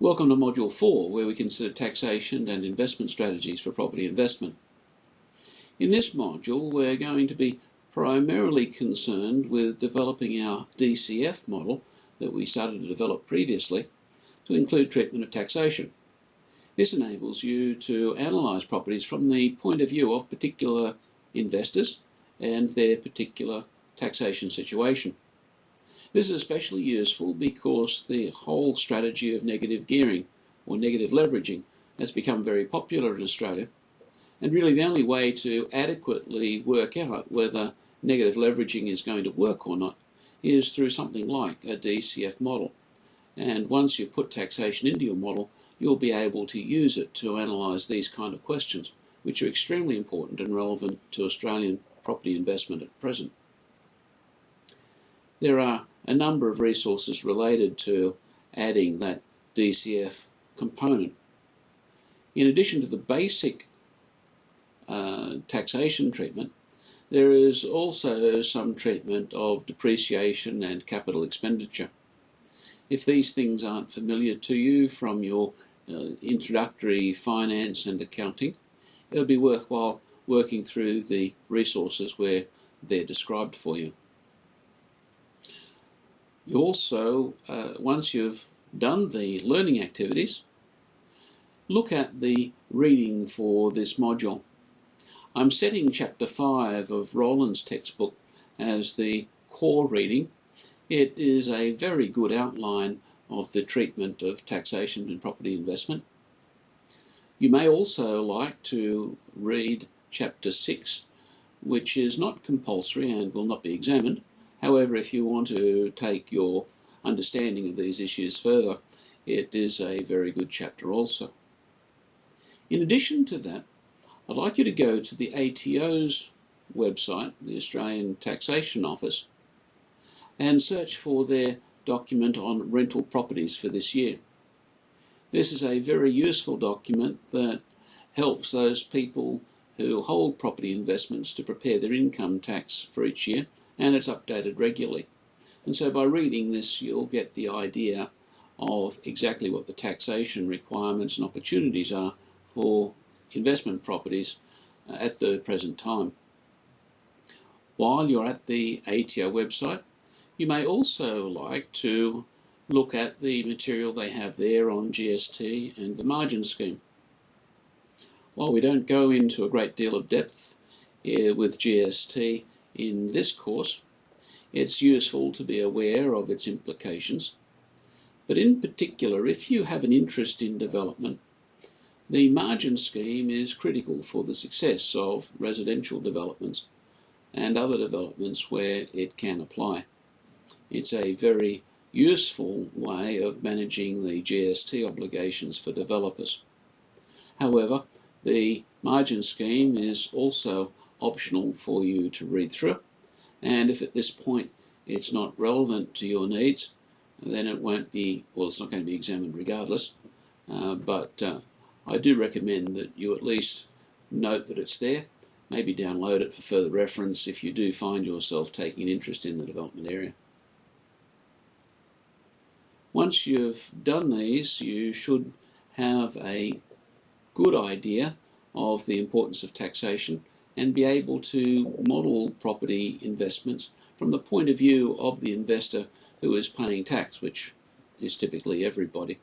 Welcome to Module 4, where we consider taxation and investment strategies for property investment. In this module, we're going to be primarily concerned with developing our DCF model that we started to develop previously to include treatment of taxation. This enables you to analyse properties from the point of view of particular investors and their particular taxation situation. This is especially useful because the whole strategy of negative gearing or negative leveraging has become very popular in Australia, and really the only way to adequately work out whether negative leveraging is going to work or not is through something like a DCF model. And once you put taxation into your model, you'll be able to use it to analyse these kind of questions, which are extremely important and relevant to Australian property investment at present. There are a number of resources related to adding that DCF component. In addition to the basic taxation treatment, there is also some treatment of depreciation and capital expenditure. If these things aren't familiar to you from your introductory finance and accounting, it would be worthwhile working through the resources where they're described for you. You also, once you've done the learning activities, look at the reading for this module. I'm setting Chapter 5 of Roland's textbook as the core reading. It is a very good outline of the treatment of taxation and property investment. You may also like to read Chapter 6, which is not compulsory and will not be examined. However, if you want to take your understanding of these issues further, it is a very good chapter also. In addition to that, I'd like you to go to the ATO's website, the Australian Taxation Office, and search for their document on rental properties for this year. This is a very useful document that helps those people who hold property investments to prepare their income tax for each year, and it's updated regularly. And so by reading this, you'll get the idea of exactly what the taxation requirements and opportunities are for investment properties at the present time. While you're at the ATO website, you may also like to look at the material they have there on GST and the margin scheme. While we don't go into a great deal of depth with GST in this course, it's useful to be aware of its implications. But in particular, if you have an interest in development, the margin scheme is critical for the success of residential developments and other developments where it can apply. It's a very useful way of managing the GST obligations for developers. However, the margin scheme is also optional for you to read through, and if at this point it's not relevant to your needs, then it won't be, well, it's not going to be examined regardless, but I do recommend that you at least note that it's there, maybe download it for further reference if you do find yourself taking an interest in the development area. Once you've done these, you should have a good idea of the importance of taxation and be able to model property investments from the point of view of the investor who is paying tax, which is typically everybody.